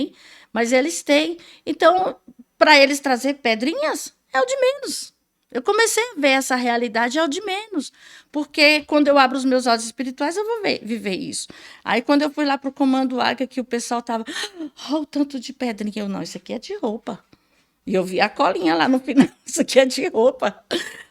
também, mas eles têm. Então, para eles trazer pedrinhas, é o de menos. Eu comecei a ver essa realidade, é o de menos. Porque quando eu abro os meus olhos espirituais, eu vou viver isso. Aí, quando eu fui lá para o Comando Águia, que o pessoal estava, olha o tanto de pedrinha. Eu, não, isso aqui é de roupa. E eu vi a colinha lá no final, isso aqui é de roupa.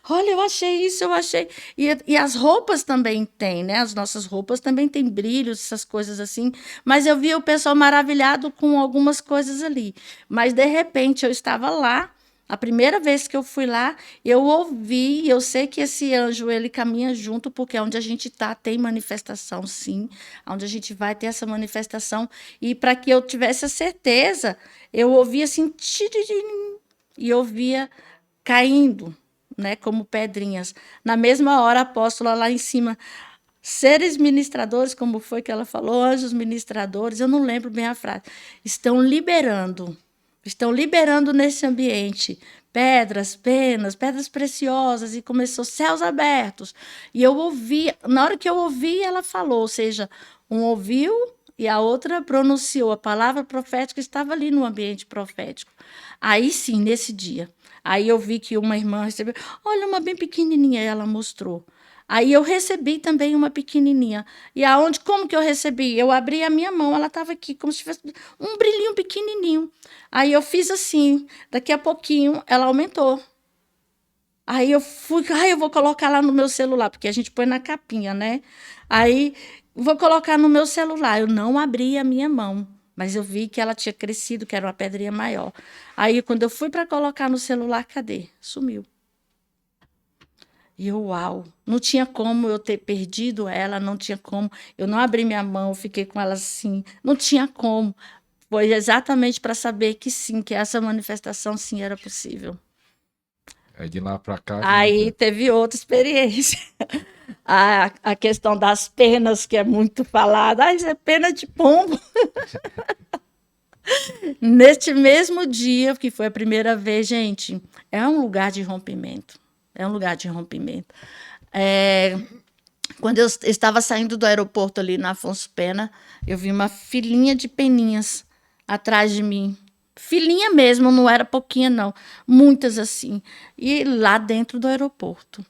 Olha, eu achei isso, eu achei. E as roupas também têm, né? As nossas roupas também têm brilhos, essas coisas assim. Mas eu vi o pessoal maravilhado com algumas coisas ali. Mas, de repente, eu estava lá. A primeira vez que eu fui lá, eu ouvi, eu sei que esse anjo, ele caminha junto, porque onde a gente está tem manifestação, sim. Onde a gente vai ter essa manifestação. E para que eu tivesse a certeza, eu ouvia assim, tiririm, e ouvia caindo, né, como pedrinhas. Na mesma hora, a apóstola lá em cima, seres ministradores, como foi que ela falou, anjos ministradores, eu não lembro bem a frase, estão liberando nesse ambiente pedras, penas, pedras preciosas, e começou céus abertos. E eu ouvi, na hora que eu ouvi, ela falou, ou seja, um ouviu e a outra pronunciou a palavra profética, estava ali no ambiente profético. Aí sim, nesse dia. Aí eu vi que uma irmã recebeu, olha, uma bem pequenininha, ela mostrou. Aí eu recebi também uma pequenininha. E aonde, como que eu recebi? Eu abri a minha mão, ela estava aqui, como se tivesse um brilhinho pequenininho. Aí eu fiz assim, daqui a pouquinho ela aumentou. Aí eu fui, eu vou colocar lá no meu celular, porque a gente põe na capinha, né? Aí vou colocar no meu celular. Eu não abri a minha mão, mas eu vi que ela tinha crescido, que era uma pedrinha maior. Aí quando eu fui para colocar no celular, cadê? Sumiu. E eu, uau, não tinha como eu ter perdido ela, não tinha como. Eu não abri minha mão, eu fiquei com ela assim, não tinha como. Foi exatamente para saber que sim, que essa manifestação sim era possível. É de lá para cá. Aí teve outra experiência. A questão das penas, que é muito falada. Ah, isso é pena de pombo. Neste mesmo dia, que foi a primeira vez, gente, é um lugar de rompimento. É um lugar de rompimento. É, quando eu estava saindo do aeroporto ali na Afonso Pena, eu vi uma filinha de peninhas atrás de mim. Filinha mesmo, não era pouquinha, não. Muitas assim. E lá dentro do aeroporto.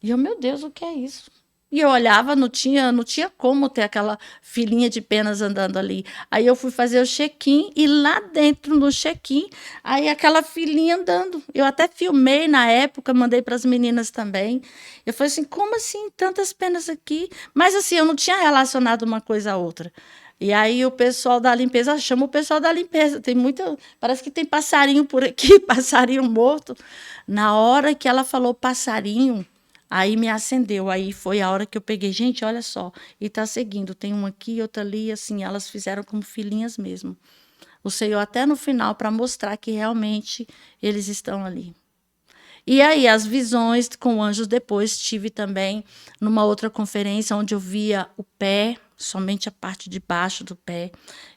E eu, meu Deus, o que é isso? E eu olhava, não tinha como ter aquela filinha de penas andando ali. Aí eu fui fazer o check-in e lá dentro no check-in, aí aquela filinha andando. Eu até filmei na época, mandei para as meninas também. Eu falei assim, como assim tantas penas aqui? Mas assim, eu não tinha relacionado uma coisa a outra. E aí o pessoal da limpeza, chama o pessoal da limpeza. Tem muita, parece que tem passarinho por aqui, passarinho morto. Na hora que ela falou passarinho, aí me acendeu, aí foi a hora que eu peguei, gente, olha só, e tá seguindo, tem uma aqui, outra ali, assim, elas fizeram como filhinhas mesmo. O Senhor até no final para mostrar que realmente eles estão ali. E aí, as visões com anjos depois tive também numa outra conferência onde eu via o pé, somente a parte de baixo do pé.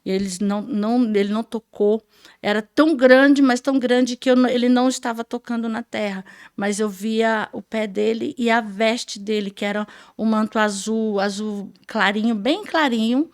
Ele não tocou. Era tão grande, mas tão grande que ele não estava tocando na terra. Mas eu via o pé dele e a veste dele, que era um manto azul, azul clarinho, bem clarinho.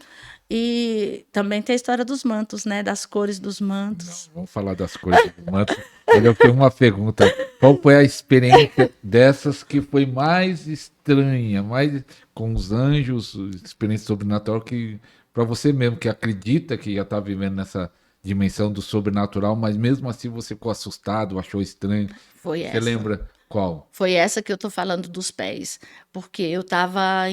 E também tem a história dos mantos, né? Das cores dos mantos. Não, vamos falar das coisas do manto. Olha, eu tenho uma pergunta. Qual foi a experiência dessas que foi mais estranha, mais com os anjos, experiência sobrenatural, que para você mesmo que acredita que já está vivendo nessa dimensão do sobrenatural, mas mesmo assim você ficou assustado, achou estranho. Foi Você essa. lembra qual? Foi essa que eu estou falando dos pés, porque eu estava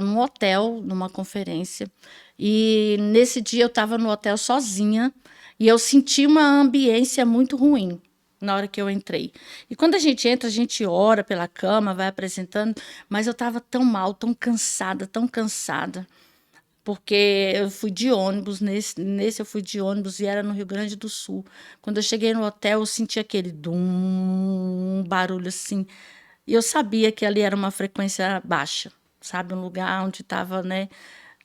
num hotel, numa conferência, e nesse dia eu estava no hotel sozinha, e eu senti uma ambiência muito ruim na hora que eu entrei. E quando a gente entra, a gente ora pela cama, vai apresentando, mas eu estava tão mal, tão cansada, porque eu fui de ônibus, nesse eu fui de ônibus e era no Rio Grande do Sul. Quando eu cheguei no hotel, eu senti aquele dum, barulho assim. E eu sabia que ali era uma frequência baixa, sabe? Um lugar onde estava, né,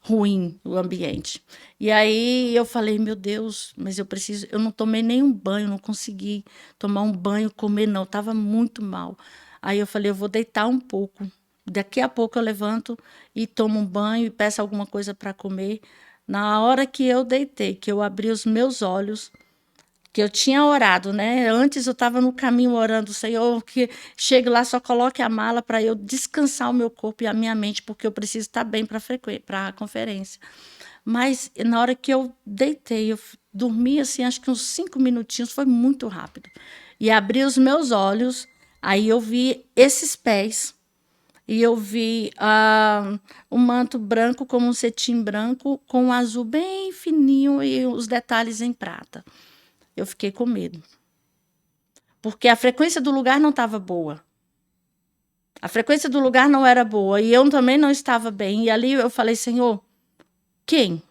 ruim o ambiente. E aí eu falei, meu Deus, mas eu não tomei nenhum banho, não consegui tomar um banho, comer não, estava muito mal. Aí eu falei, eu vou deitar um pouco. Daqui a pouco eu levanto e tomo um banho e peço alguma coisa para comer. Na hora que eu deitei, que eu abri os meus olhos, que eu tinha orado, né? Antes eu estava no caminho orando, Senhor, que chegue lá, só coloque a mala para eu descansar o meu corpo e a minha mente, porque eu preciso estar bem para a conferência. Mas na hora que eu deitei, eu dormi assim, acho que uns 5 minutinhos, foi muito rápido. E abri os meus olhos, aí eu vi esses pés, e eu vi um manto branco, como um cetim branco, com um azul bem fininho e os detalhes em prata. Eu fiquei com medo. Porque a frequência do lugar não estava boa. A frequência do lugar não era boa. E eu também não estava bem. E ali eu falei, Senhor, quem?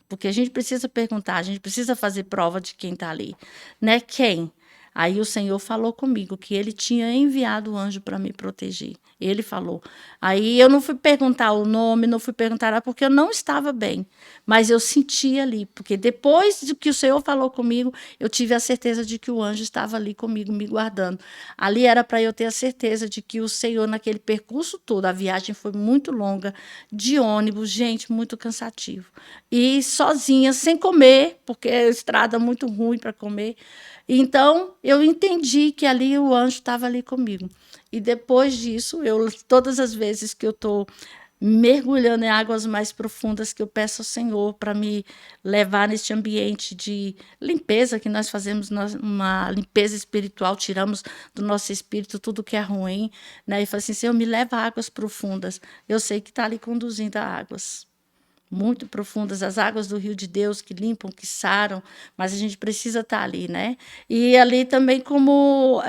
Porque a gente precisa perguntar, a gente precisa fazer prova de quem está ali. Né? Quem? Aí o Senhor falou comigo que ele tinha enviado o anjo para me proteger. Ele falou. Aí eu não fui perguntar o nome, não fui perguntar nada, porque eu não estava bem. Mas eu senti ali, porque depois de que o Senhor falou comigo, eu tive a certeza de que o anjo estava ali comigo, me guardando. Ali era para eu ter a certeza de que o Senhor, naquele percurso todo, a viagem foi muito longa, de ônibus, gente, muito cansativo. E sozinha, sem comer, porque a estrada muito ruim para comer. Então, eu entendi que ali o anjo estava ali comigo. E depois disso, todas as vezes que eu estou mergulhando em águas mais profundas, que eu peço ao Senhor para me levar neste ambiente de limpeza, que nós fazemos uma limpeza espiritual, tiramos do nosso espírito tudo que é ruim, né? E falo assim, Senhor, me leva a águas profundas. Eu sei que está ali conduzindo a águas muito profundas, as águas do rio de Deus que limpam, que saram, mas a gente precisa estar ali, né? E ali também como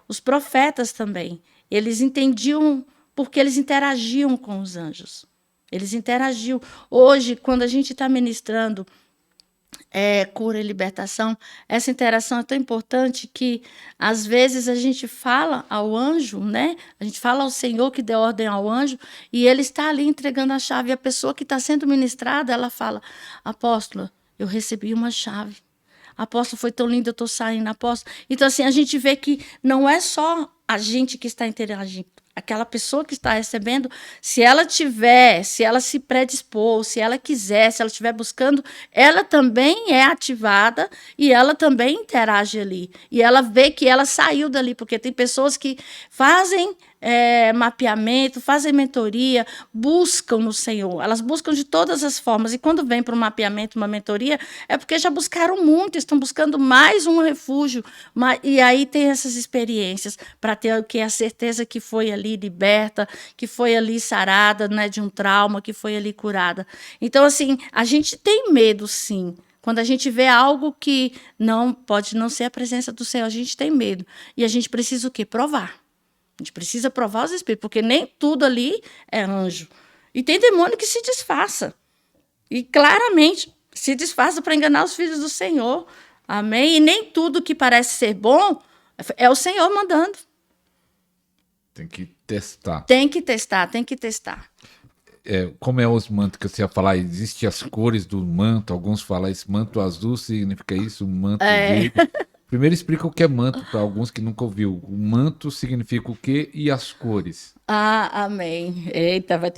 os profetas também, eles entendiam porque eles interagiam com os anjos. Eles interagiam. Hoje, quando a gente está ministrando cura e libertação, essa interação é tão importante que, às vezes, a gente fala ao anjo, né? A gente fala ao Senhor que deu ordem ao anjo, e ele está ali entregando a chave. E a pessoa que está sendo ministrada, ela fala, apóstola, eu recebi uma chave. Apóstolo, foi tão lindo, eu estou saindo, apóstolo. Então, assim, a gente vê que não é só a gente que está interagindo. Aquela pessoa que está recebendo, se ela se predispor, se ela quiser, se ela estiver buscando, ela também é ativada e ela também interage ali. E ela vê que ela saiu dali, porque tem pessoas que fazem mapeamento, fazem mentoria, buscam no Senhor. Elas buscam de todas as formas. E quando vem para um mapeamento, uma mentoria, é porque já buscaram muito, estão buscando mais um refúgio. E aí tem essas experiências para ter o que? A certeza que foi ali liberta, que foi ali sarada, né, de um trauma, que foi ali curada. Então, assim, a gente tem medo, sim. Quando a gente vê algo que não pode não ser a presença do Senhor, a gente tem medo. E a gente precisa o quê? Provar. A gente precisa provar os espíritos, porque nem tudo ali é anjo. E tem demônio que se disfarça. E claramente se disfarça para enganar os filhos do Senhor. Amém? E nem tudo que parece ser bom é o Senhor mandando. Tem que testar. Tem que testar, tem que testar. Como é os mantos que você ia falar? Existem as cores do manto. Alguns falam esse manto azul significa isso, manto verde. Primeiro explica o que é manto para alguns que nunca ouviu. O manto significa o quê e as cores? Amém. Eita, vem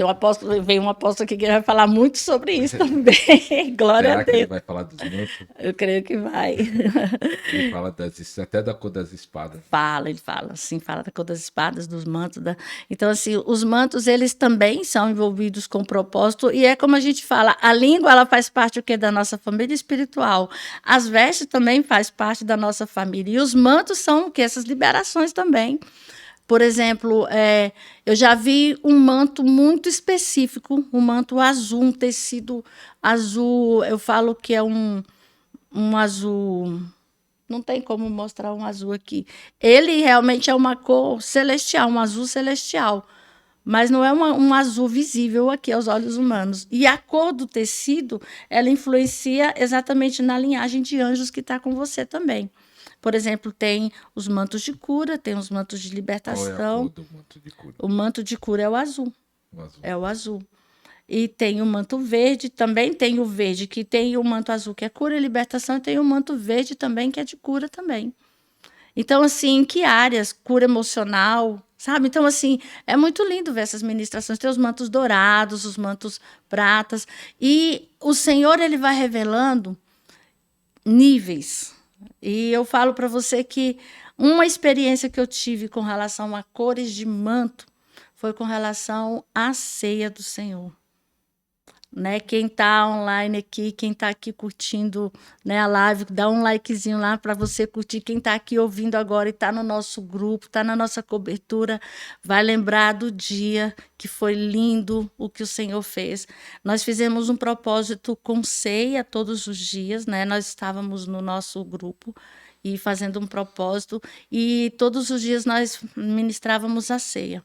um apóstolo aqui que vai falar muito sobre isso também. Glória Será a que ele Deus. vai falar dos mantos? Eu creio que vai. Ele fala até da cor das espadas. Ele fala, sim, fala da cor das espadas, dos mantos. Então, assim, os mantos, eles também são envolvidos com propósito, e é como a gente fala, a língua, ela faz parte o quê? Da nossa família espiritual. As vestes também faz parte da nossa família, e os mantos são o quê? Essas liberações também. Por exemplo, eu já vi um manto muito específico, um manto azul, um tecido azul, eu falo que é um azul... Não tem como mostrar um azul aqui. Ele realmente é uma cor celestial, um azul celestial. Mas não é um azul visível aqui aos olhos humanos. E a cor do tecido, ela influencia exatamente na linhagem de anjos que está com você também. Por exemplo, tem os mantos de cura, tem os mantos de libertação. Qual é a cor do manto de cura? O manto de cura é o azul. O azul. É o azul. E tem o manto verde, também tem o verde, que tem o manto azul, que é cura e libertação, e tem o manto verde também, que é de cura também. Então, assim, em que áreas? Cura emocional, Sabe? Então, assim, é muito lindo ver essas ministrações. Tem os mantos dourados, os mantos pratas. E o Senhor, ele vai revelando níveis. E eu falo para você que uma experiência que eu tive com relação a cores de manto foi com relação à ceia do Senhor. Né? Quem está online aqui, quem está aqui curtindo, né, a live, dá um likezinho lá para você curtir. Quem está aqui ouvindo agora e está no nosso grupo, está na nossa cobertura, vai lembrar do dia que foi lindo o que o Senhor fez. Nós fizemos um propósito com ceia todos os dias, né? Nós estávamos no nosso grupo e fazendo um propósito, e todos os dias nós ministrávamos a ceia.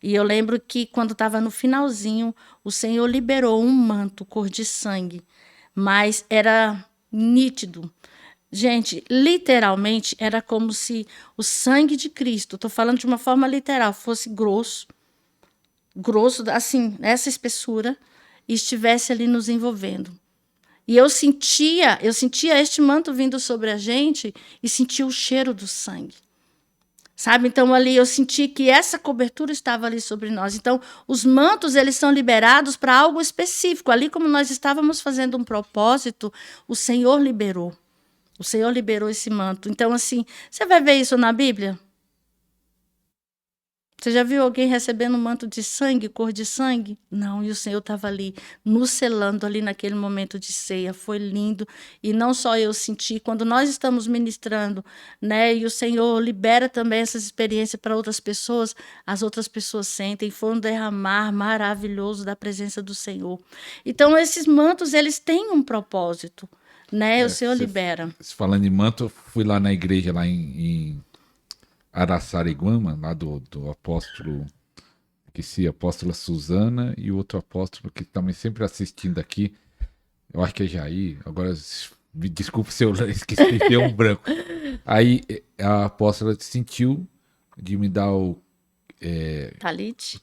E eu lembro que quando estava no finalzinho, o Senhor liberou um manto cor de sangue, mas era nítido. Gente, literalmente era como se o sangue de Cristo, estou falando de uma forma literal, fosse grosso, assim, essa espessura, e estivesse ali nos envolvendo. E eu sentia este manto vindo sobre a gente e sentia o cheiro do sangue. Sabe? Então, ali eu senti que essa cobertura estava ali sobre nós. Então, os mantos, eles são liberados para algo específico. Ali, como nós estávamos fazendo um propósito, o Senhor liberou. O Senhor liberou esse manto. Então, assim, você vai ver isso na Bíblia? Você já viu alguém recebendo um manto de sangue, cor de sangue? Não, e o Senhor estava ali, nos selando ali naquele momento de ceia. Foi lindo. E não só eu senti, quando nós estamos ministrando, né, e o Senhor libera também essas experiências para outras pessoas, as outras pessoas sentem. Foi um derramar maravilhoso da presença do Senhor. Então, esses mantos, eles têm um propósito, né? O Senhor libera. Falando em manto, eu fui lá na igreja, lá em Araçariguama, lá do apóstolo, apóstola Suzana, e o outro apóstolo que também sempre assistindo aqui, eu acho que é Jair, agora me desculpe se eu esqueci, deu um branco. Aí a apóstola sentiu de me dar o talit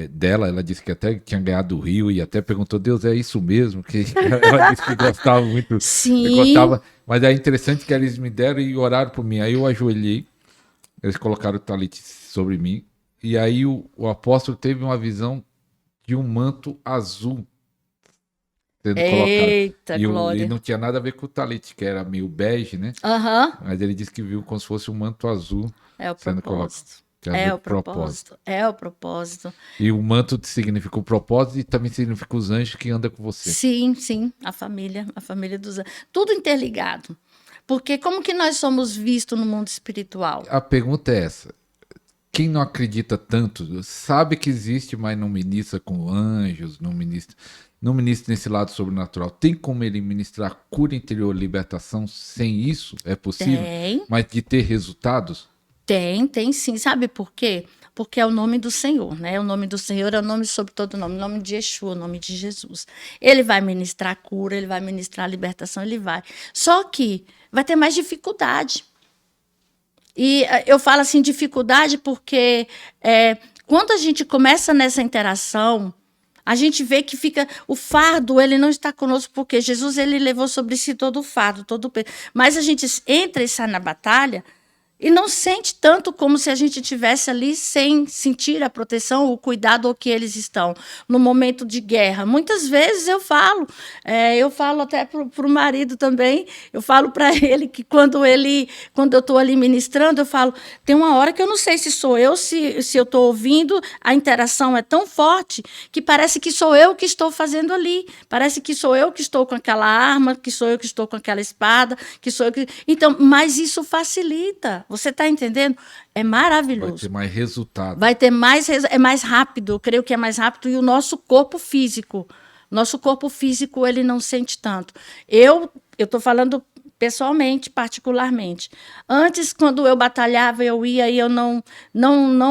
dela. Ela disse que até tinha ganhado o Rio e até perguntou: Deus, é isso mesmo? Que ela disse que gostava muito. Sim. Gostava, mas é interessante que eles me deram e oraram por mim. Aí eu ajoelhei, eles colocaram o talit sobre mim, e aí o apóstolo teve uma visão de um manto azul sendo Eita, colocado. glória. E não tinha nada a ver com o talit, que era meio bege, né? Mas ele disse que viu como se fosse um manto azul sendo colocado. É o propósito. É o propósito. E o manto significa o propósito e também significa os anjos que andam com você. Sim, sim. A família dos anjos. Tudo interligado. Porque como que nós somos vistos no mundo espiritual? A pergunta é essa. Quem não acredita tanto, sabe que existe, mas não ministra com anjos, não ministra nesse lado sobrenatural. Tem como ele ministrar cura interior, libertação sem isso? É possível? Tem. Mas de ter resultados? Tem sim. Sabe por quê? Porque é o nome do Senhor, né? O nome do Senhor é o nome sobre todo nome, o nome de Yeshua, o nome de Jesus. Ele vai ministrar cura, ele vai ministrar libertação, ele vai. Só que vai ter mais dificuldade. E eu falo assim, dificuldade porque quando a gente começa nessa interação, a gente vê que fica o fardo, ele não está conosco, porque Jesus ele levou sobre si todo o fardo, todo o peso. Mas a gente entra e sai na batalha e não sente tanto como se a gente estivesse ali sem sentir a proteção, o cuidado que eles estão no momento de guerra. Muitas vezes eu falo até para o marido também, eu falo para ele que quando eu estou ali ministrando, eu falo, tem uma hora que eu não sei se sou eu, se eu estou ouvindo, a interação é tão forte que parece que sou eu que estou fazendo ali, parece que sou eu que estou com aquela arma, que sou eu que estou com aquela espada, que sou eu que... Então, mas isso facilita. Você está entendendo? É maravilhoso. Vai ter mais resultado. Vai ter mais, é mais rápido, eu creio que é mais rápido. E o nosso corpo físico, ele não sente tanto. Eu estou falando pessoalmente, particularmente. Antes, quando eu batalhava, eu ia e eu não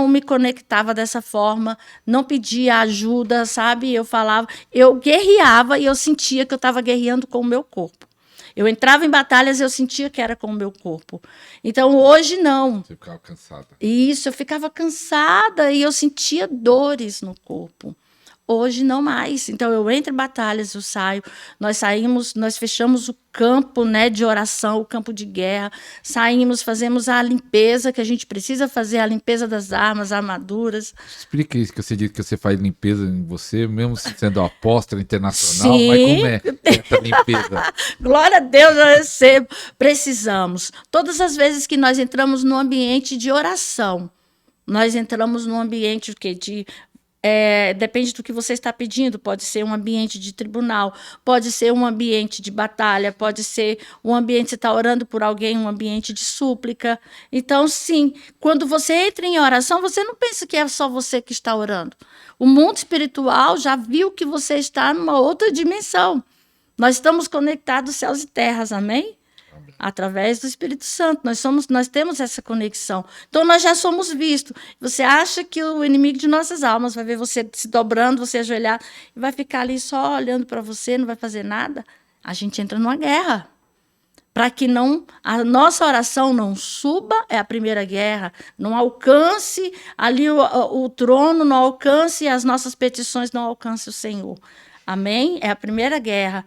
me conectava dessa forma, não pedia ajuda, sabe? Eu falava, eu guerreava e eu sentia que eu estava guerreando com o meu corpo. Eu entrava em batalhas e eu sentia que era com o meu corpo. Então, hoje, não. Você ficava cansada. Isso, eu ficava cansada e eu sentia dores no corpo. Hoje não mais. Então eu entro em batalhas, eu saio. Nós saímos, nós fechamos o campo, né, de oração, o campo de guerra. Saímos, fazemos a limpeza que a gente precisa fazer, a limpeza das armas, armaduras. Explica isso que você disse que você faz limpeza em você, mesmo sendo apóstola internacional, Sim. mas como é essa limpeza? Glória a Deus, eu recebo. Precisamos. Todas as vezes que nós entramos no ambiente de oração, nós entramos num ambiente depende do que você está pedindo, pode ser um ambiente de tribunal, pode ser um ambiente de batalha, pode ser um ambiente que você está orando por alguém, um ambiente de súplica. Então, sim, quando você entra em oração, você não pensa que é só você que está orando. O mundo espiritual já viu que você está numa outra dimensão. Nós estamos conectados céus e terras, amém? Através do Espírito Santo, nós temos essa conexão. Então, nós já somos vistos. Você acha que o inimigo de nossas almas vai ver você se dobrando, você ajoelhar, e vai ficar ali só olhando para você, não vai fazer nada? A gente entra numa guerra. Para que a nossa oração não suba, é a primeira guerra, não alcance ali o trono, não alcance as nossas petições, não alcance o Senhor. Amém? É a primeira guerra,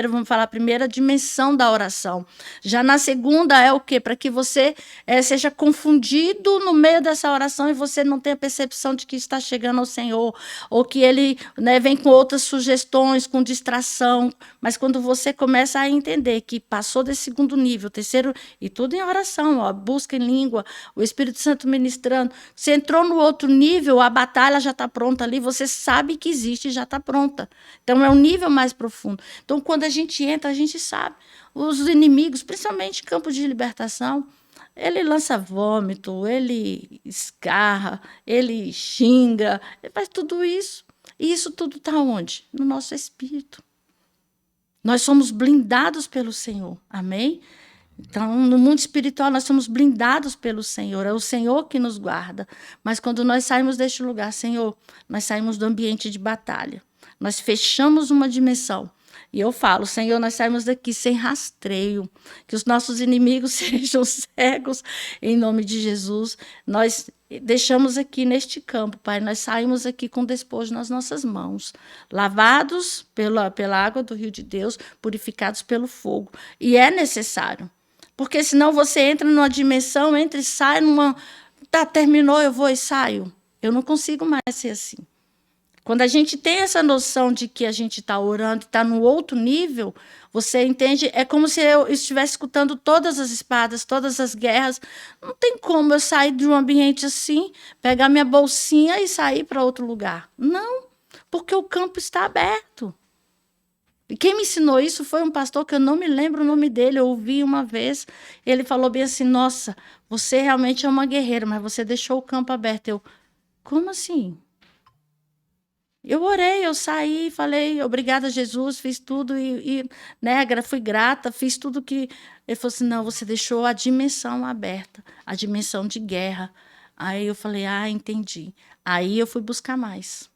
vamos falar, a primeira dimensão da oração. Já na segunda é o quê? Para que você seja confundido no meio dessa oração e você não tenha percepção de que está chegando ao Senhor, ou que ele, né, vem com outras sugestões, com distração. Mas quando você começa a entender que passou desse segundo nível, terceiro, e tudo em oração, ó, busca em língua, o Espírito Santo ministrando, você entrou no outro nível, a batalha já está pronta ali, você sabe que existe e já está pronta. Então, é um nível mais profundo. Então, quando a gente entra, a gente sabe. Os inimigos, principalmente em campo de libertação, ele lança vômito, ele escarra, ele xinga, ele faz tudo isso. E isso tudo está onde? No nosso espírito. Nós somos blindados pelo Senhor. Amém? Então, no mundo espiritual, nós somos blindados pelo Senhor. É o Senhor que nos guarda. Mas quando nós saímos deste lugar, Senhor, nós saímos do ambiente de batalha. Nós fechamos uma dimensão. E eu falo, Senhor, nós saímos daqui sem rastreio. Que os nossos inimigos sejam cegos, em nome de Jesus. Nós deixamos aqui neste campo, Pai. Nós saímos aqui com despojo nas nossas mãos. Lavados pela água do rio de Deus, purificados pelo fogo. E é necessário. Porque senão você entra numa dimensão, entra e sai numa... Tá, terminou, eu vou e saio. Eu não consigo mais ser assim. Quando a gente tem essa noção de que a gente está orando e está no outro nível, você entende? É como se eu estivesse escutando todas as espadas, todas as guerras. Não tem como eu sair de um ambiente assim, pegar minha bolsinha e sair para outro lugar. Não, porque o campo está aberto. E quem me ensinou isso foi um pastor que eu não me lembro o nome dele, eu ouvi uma vez, ele falou bem assim, nossa, você realmente é uma guerreira, mas você deixou o campo aberto. Eu, como assim? Eu orei, eu saí, falei, obrigada, Jesus, fiz tudo né, fui grata, fiz tudo que... Ele falou assim, não, você deixou a dimensão aberta, a dimensão de guerra. Aí eu falei, entendi. Aí eu fui buscar mais.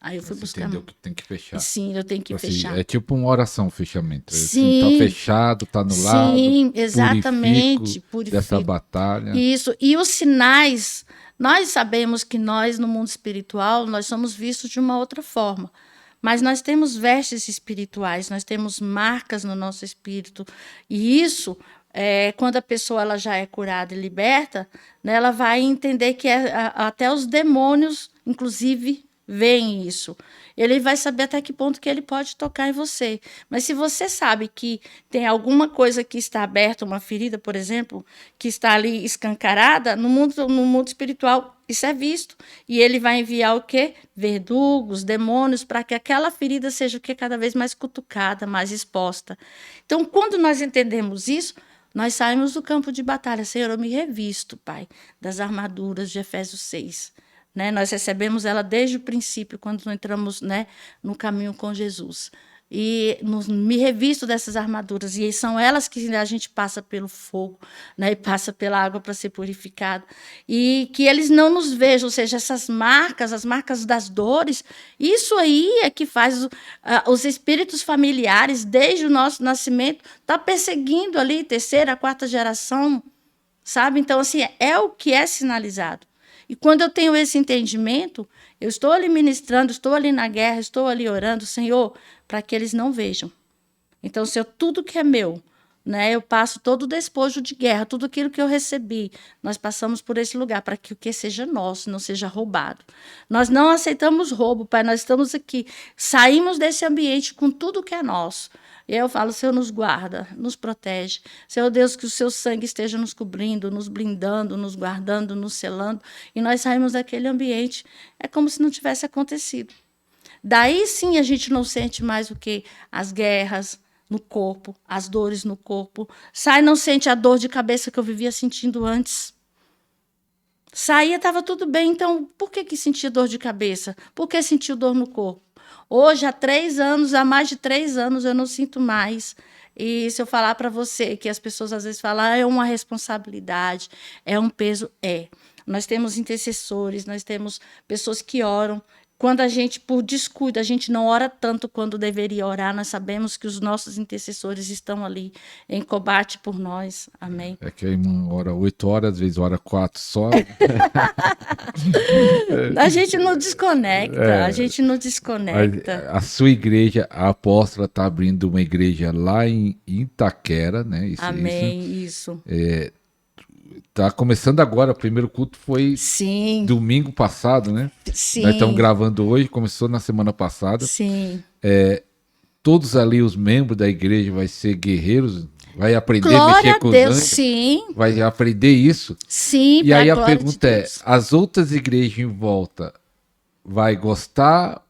Aí eu fui buscar entendeu que tem que fechar. Sim, eu tenho que assim, fechar. É tipo uma oração, fechamento. Sim. Assim, tá fechado, tá no lado. Sim, exatamente. Purifico dessa batalha. Isso. E os sinais... Nós sabemos que nós, no mundo espiritual, nós somos vistos de uma outra forma. Mas nós temos vestes espirituais, nós temos marcas no nosso espírito. E isso, quando a pessoa ela já é curada e liberta, né, ela vai entender que até os demônios, inclusive, veem isso. Ele vai saber até que ponto que ele pode tocar em você. Mas se você sabe que tem alguma coisa que está aberta, uma ferida, por exemplo, que está ali escancarada, no mundo espiritual, isso é visto. E ele vai enviar o quê? Verdugos, demônios, para que aquela ferida seja o quê? Cada vez mais cutucada, mais exposta. Então, quando nós entendemos isso, nós saímos do campo de batalha. Senhor, eu me revisto, Pai, das armaduras de Efésios 6. Né? Nós recebemos ela desde o princípio, quando entramos, né, no caminho com Jesus. E me revisto dessas armaduras, e são elas que a gente passa pelo fogo, né, e passa pela água para ser purificado. E que eles não nos vejam, ou seja, essas marcas, as marcas das dores, isso aí é que faz os espíritos familiares, desde o nosso nascimento, tá perseguindo ali terceira, quarta geração, sabe? Então, assim, é o que é sinalizado. E quando eu tenho esse entendimento, Eu estou ali ministrando, estou ali na guerra, estou ali orando, Senhor, para que eles não vejam. Então, se tudo que é meu, né, eu passo todo o despojo de guerra, tudo aquilo que eu recebi, nós passamos por esse lugar para que o que seja nosso não seja roubado. Nós não aceitamos roubo, Pai, nós estamos aqui, saímos desse ambiente com tudo que é nosso. E aí eu falo, Senhor, nos guarda, nos protege. Senhor Deus, que o seu sangue esteja nos cobrindo, nos blindando, nos guardando, nos selando. E nós saímos daquele ambiente, é como se não tivesse acontecido. Daí sim a gente não sente mais o que? As guerras no corpo, as dores no corpo. Sai, não sente a dor de cabeça que eu vivia sentindo antes. Saía, estava tudo bem, então por que sentia dor de cabeça? Por que sentia dor no corpo? Hoje, há mais de 3 anos, eu não sinto mais. E se eu falar para você que as pessoas às vezes falam, é uma responsabilidade, é um peso, é. Nós temos intercessores, nós temos pessoas que oram. Quando a gente, por descuido, a gente não ora tanto quando deveria orar, nós sabemos que os nossos intercessores estão ali em combate por nós. Amém. É que a irmã ora 8 horas, às vezes ora 4 só. A gente não desconecta, a gente não desconecta. A sua igreja, a apóstola, está abrindo uma igreja lá em Itaquera, né? Amém, isso. Tá começando agora, o primeiro culto foi Sim. domingo passado, né? Sim. Nós estamos gravando hoje, começou na semana passada. Sim. Todos ali, os membros da igreja, vai ser guerreiros, vai aprender Glória a mexer com os Deus, anjos, sim. vai aprender isso. Sim, E aí a glória pergunta de é, Deus. as outras igrejas em volta vai gostar,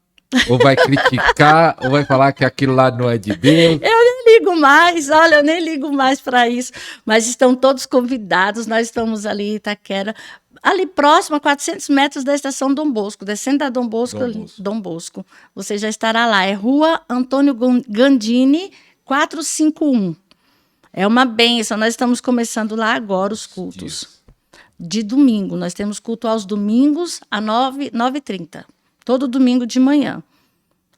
ou vai criticar, ou vai falar que aquilo lá não é de Deus? Eu nem ligo mais, olha, eu nem ligo mais para isso. Mas estão todos convidados, nós estamos ali em Itaquera, ali próximo a 400 metros da estação Dom Bosco, descendo da Dom Bosco. Dom Bosco. Você já estará lá, é Rua Antônio Gandini, 451. É uma bênção, nós estamos começando lá agora os cultos. De domingo, nós temos culto aos domingos, às 9h30. Todo domingo de manhã.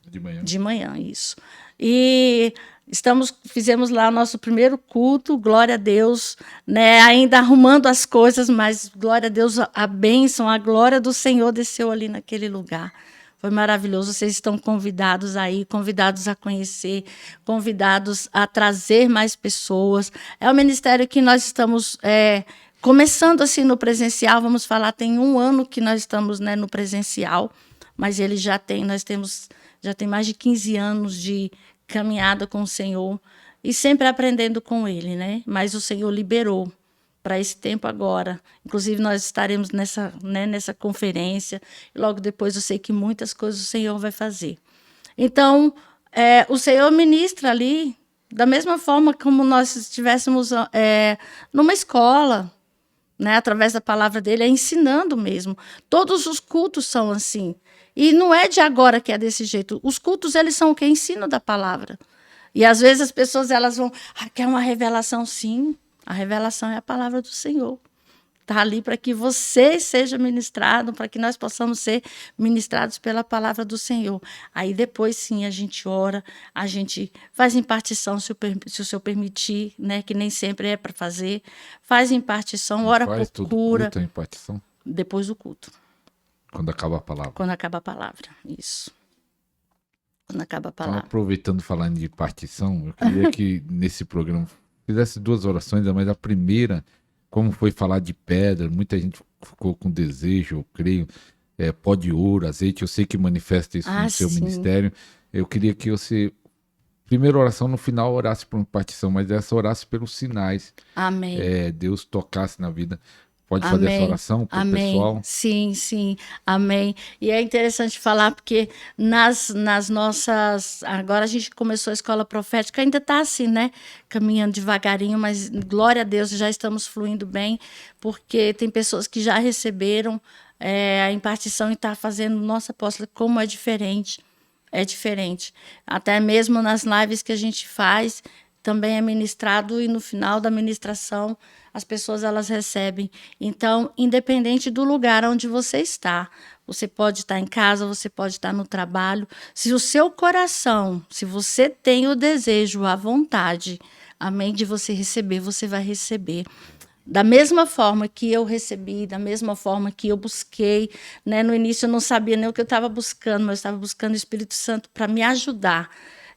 De manhã. De manhã, isso. E fizemos lá o nosso primeiro culto, glória a Deus, né? Ainda arrumando as coisas, mas glória a Deus, a bênção, a glória do Senhor desceu ali naquele lugar. Foi maravilhoso, vocês estão convidados aí, convidados a conhecer, convidados a trazer mais pessoas. É um ministério que nós estamos começando assim no presencial, vamos falar, tem 1 ano que nós estamos, né, no presencial, mas ele já tem mais de 15 anos de caminhada com o Senhor e sempre aprendendo com ele, né? Mas o Senhor liberou para esse tempo agora. Inclusive, nós estaremos nessa conferência e logo depois eu sei que muitas coisas o Senhor vai fazer. Então, o Senhor ministra ali da mesma forma como nós estivéssemos numa escola, né? Através da palavra dele, ensinando mesmo. Todos os cultos são assim. E não é de agora que é desse jeito. Os cultos, eles são o que? Ensino da palavra. E às vezes as pessoas elas vão, quer uma revelação? Sim, a revelação é a palavra do Senhor. Está ali para que você seja ministrado, para que nós possamos ser ministrados pela palavra do Senhor. Aí depois sim a gente ora, a gente faz impartição, se o Senhor permitir, né, que nem sempre é para fazer. Faz impartição, ora por cura. Culto, a impartição? Depois do culto. Quando acaba a palavra. Quando acaba a palavra, isso. Quando acaba a palavra. Então, aproveitando falando de partição, eu queria que nesse programa fizesse 2 orações, mas a primeira, como foi falar de pedra, muita gente ficou com desejo, eu creio, pó de ouro, azeite, eu sei que manifesta isso no seu ministério. Eu queria que você, primeira oração, no final orasse por uma partição, mas essa orasse pelos sinais. Amém. Deus tocasse na vida. Pode fazer essa oração para o pessoal? Sim, sim, amém. E é interessante falar porque nas nossas... Agora a gente começou a escola profética, ainda está assim, né? Caminhando devagarinho, mas glória a Deus, já estamos fluindo bem, porque tem pessoas que já receberam a impartição e está fazendo, nossa apóstola, como é diferente. É diferente. Até mesmo nas lives que a gente faz, também é ministrado e no final da ministração as pessoas elas recebem. Então, independente do lugar onde você está, você pode estar em casa, você pode estar no trabalho. Se o seu coração, se você tem o desejo, a vontade, amém, de você receber, você vai receber. Da mesma forma que eu recebi, da mesma forma que eu busquei, né? No início eu não sabia nem o que eu estava buscando, mas eu estava buscando o Espírito Santo para me ajudar.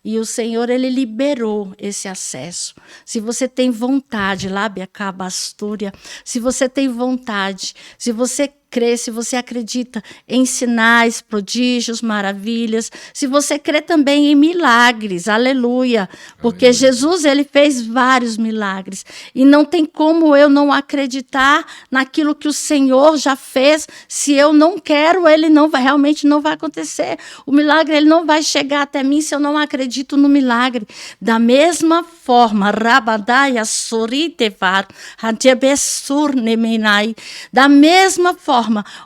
E o Senhor, ele liberou esse acesso. Se você tem vontade, lábia cabastúria, se você tem vontade, se você crê, se você acredita em sinais, prodígios, maravilhas, se você crê também em milagres, aleluia, porque Jesus, ele fez vários milagres, e não tem como eu não acreditar naquilo que o Senhor já fez. Se eu não quero, ele não vai, realmente não vai acontecer. O milagre, ele não vai chegar até mim se eu não acredito no milagre. Da mesma forma, Rabadaya Soritevar, Hadebessur Nemenai, da mesma forma,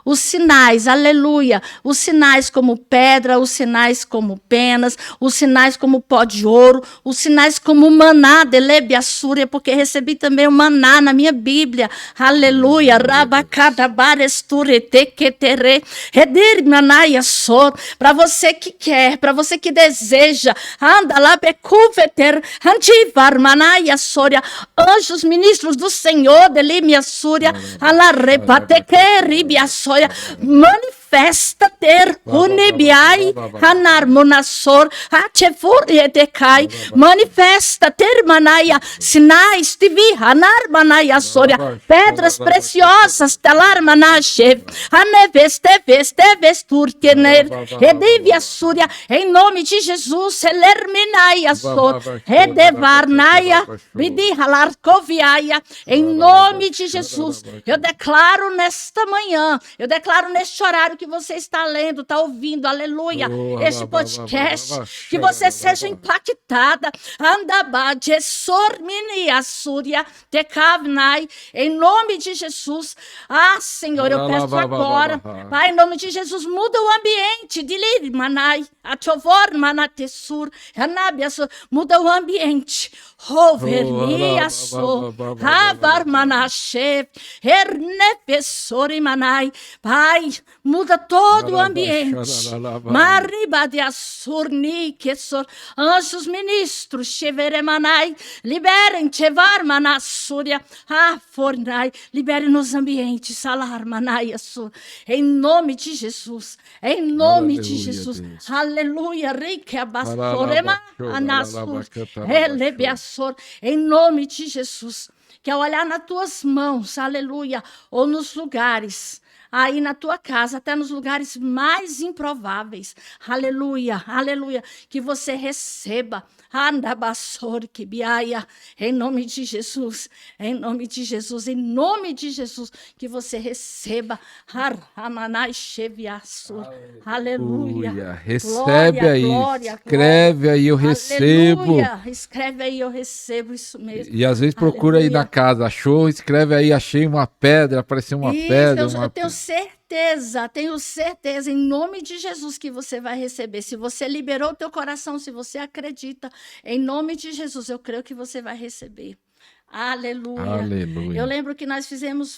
os sinais, aleluia, os sinais como pedra, os sinais como penas, os sinais como pó de ouro, os sinais como maná, delebiassúria, porque recebi também o maná na minha Bíblia, aleluia, rabacadabaresturetequetere, redir manaia sor, para você que quer, para você que deseja, anda lá, becuveter, antivar manaia soria, anjos ministros do Senhor, delimia súria, alarepatequeri, manifesta ter unibiai hanarmonasor atefurietecai, manifesta ter manaia sinais tivi hanarmanaia soria, pedras preciosas telar manashe hanevestevesturkener redivia súria, em nome de Jesus, elerminaia sor redevarnaia vidihalarcoviaia, em nome de Jesus. Eu declaro nesta manhã, eu declaro neste horário que você está lendo, está ouvindo, aleluia, este podcast, que você seja impactada, andabade, sorminia, súria, tecavnai, em nome de Jesus. Ah, Senhor, eu peço agora, Pai, em nome de Jesus, muda o ambiente, manai, atovor manatessur, muda o ambiente, overnia, so, ravar manashe, hernefessori manai, Pai, muda todo o ambiente. Maribadiasurni, anjos ministros, cheveremanai, liberem, chevar manassúria, fornai, libere nos ambientes, salar manai, em nome de Jesus, em nome de Jesus, Deus. aleluia, rique abassorema, anassur, elebeassor, em nome de Jesus. Que ao olhar nas tuas mãos, aleluia, ou nos lugares, aí na tua casa, até nos lugares mais improváveis, aleluia, aleluia, que você receba, em nome de Jesus, em nome de Jesus, em nome de Jesus, que você receba, aleluia, recebe glória, aí, glória, escreve glória. aí, eu recebo. Aleluia, escreve aí, eu recebo, isso mesmo. E às vezes procura aí na casa, achou, escreve aí, achei uma pedra, apareceu uma pedra. Eu tenho certeza, em nome de Jesus, que você vai receber. Se você liberou o teu coração, se você acredita, em nome de Jesus, eu creio que você vai receber. Aleluia. Aleluia. Eu lembro que nós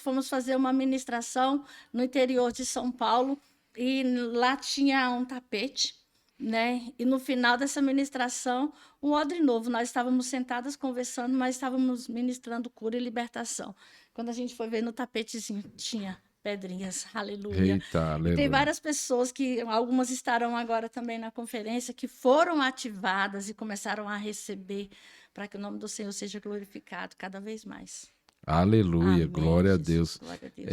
fomos fazer uma ministração no interior de São Paulo, e lá tinha um tapete, né? E no final dessa ministração, um odre novo. Nós estávamos sentadas conversando, mas estávamos ministrando cura e libertação. Quando a gente foi ver no tapetezinho, tinha pedrinhas, aleluia. Eita, aleluia. E tem várias pessoas que, algumas estarão agora também na conferência, que foram ativadas e começaram a receber, para que o nome do Senhor seja glorificado cada vez mais. Aleluia, Amém, glória a Jesus, Deus. glória a Deus.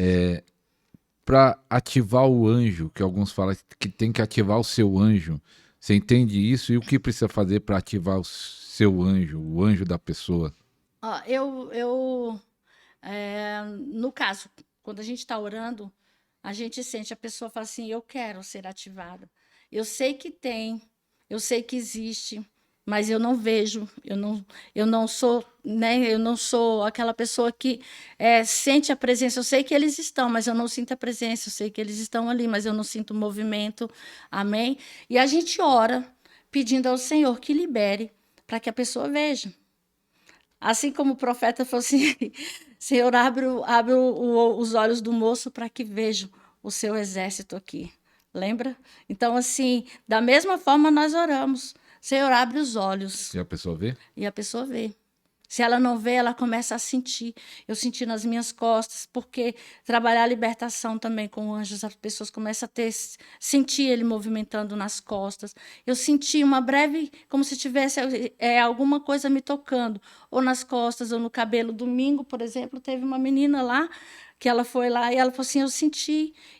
Para ativar o anjo, que alguns falam que tem que ativar o seu anjo, você entende isso? E o que precisa fazer para ativar o seu anjo, o anjo da pessoa? No caso, quando a gente está orando, a gente sente, a pessoa fala assim, eu quero ser ativada. Eu sei que tem, eu sei que existe, mas eu não vejo, eu não sou, né, eu não sou aquela pessoa que sente a presença. Eu sei que eles estão, mas eu não sinto a presença. Eu sei que eles estão ali, mas eu não sinto o movimento. Amém? E a gente ora pedindo ao Senhor que libere para que a pessoa veja. Assim como o profeta falou assim, Senhor, abre os olhos do moço para que veja o seu exército aqui. Lembra? Então, assim, da mesma forma nós oramos. Senhor, abre os olhos. E a pessoa vê? E a pessoa vê. Se ela não vê, ela começa a sentir. Eu senti nas minhas costas, porque trabalhar a libertação também com anjos, as pessoas começam a sentir ele movimentando nas costas. Eu senti uma breve, como se tivesse alguma coisa me tocando, ou nas costas, ou no cabelo. Domingo, por exemplo, teve uma menina lá, que ela foi lá e ela falou assim,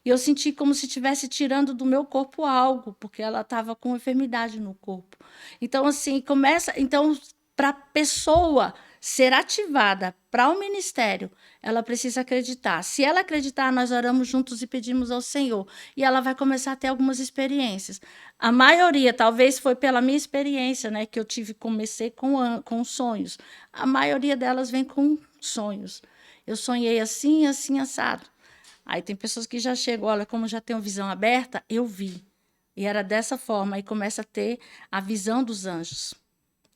eu senti como se estivesse tirando do meu corpo algo, porque ela estava com enfermidade no corpo. Então, assim, para a pessoa ser ativada para o ministério, ela precisa acreditar. Se ela acreditar, nós oramos juntos e pedimos ao Senhor. E ela vai começar a ter algumas experiências. A maioria, talvez foi pela minha experiência, né, que eu comecei com sonhos. A maioria delas vem com sonhos. Eu sonhei assim, assim, assado. Aí tem pessoas que já chegam, olha, como já tenho visão aberta, eu vi. E era dessa forma, aí começa a ter a visão dos anjos.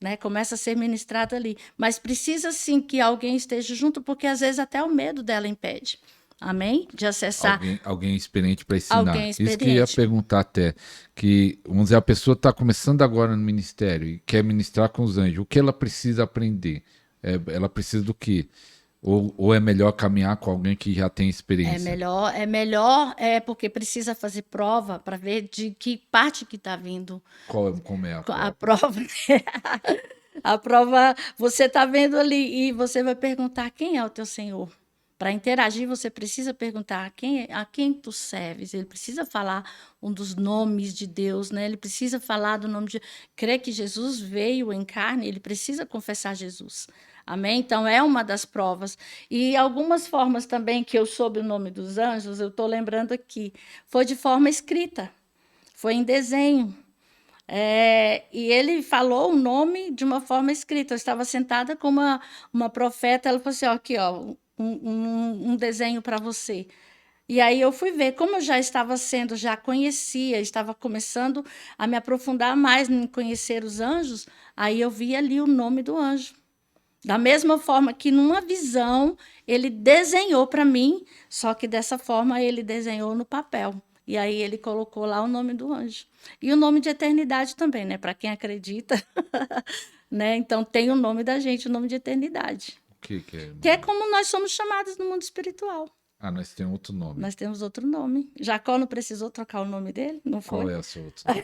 Né, começa a ser ministrado ali. Mas precisa sim que alguém esteja junto, porque às vezes até o medo dela impede. Amém? De acessar. Alguém experiente para ensinar. Alguém experiente. Isso que eu ia perguntar até. Que, vamos dizer, a pessoa está começando agora no ministério e quer ministrar com os anjos. O que ela precisa aprender? Ela precisa do quê? Ou é melhor caminhar com alguém que já tem experiência? É melhor, porque precisa fazer prova para ver de que parte que está vindo. Como é a prova? A prova, a prova, você está vendo ali e você vai perguntar quem é o teu Senhor. Para interagir, você precisa perguntar a quem tu serves. Ele precisa falar um dos nomes de Deus, né? Ele precisa falar do nome de... Crer que Jesus veio em carne, ele precisa confessar Jesus. Amém? Então, é uma das provas. E algumas formas também que eu soube o nome dos anjos, eu estou lembrando aqui, foi de forma escrita, foi em desenho. E ele falou o nome de uma forma escrita. Eu estava sentada com uma profeta, ela falou assim, ó, aqui, ó, um desenho para você. E aí eu fui ver, como eu já conhecia, estava começando a me aprofundar mais em conhecer os anjos, aí eu vi ali o nome do anjo. Da mesma forma que numa visão ele desenhou para mim, só que dessa forma ele desenhou no papel. E aí ele colocou lá o nome do anjo. E o nome de eternidade também, né? Para quem acredita. Né? Então tem o nome da gente, o nome de eternidade. O que é? Que é como nós somos chamados no mundo espiritual. Ah, nós temos outro nome. Nós temos outro nome. Jacó não precisou trocar o nome dele? Não foi? Qual é o seu outro nome?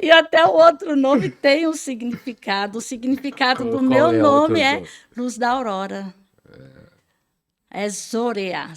E até o outro nome tem um significado. O significado do meu nome é Luz da Aurora. É Zoreia.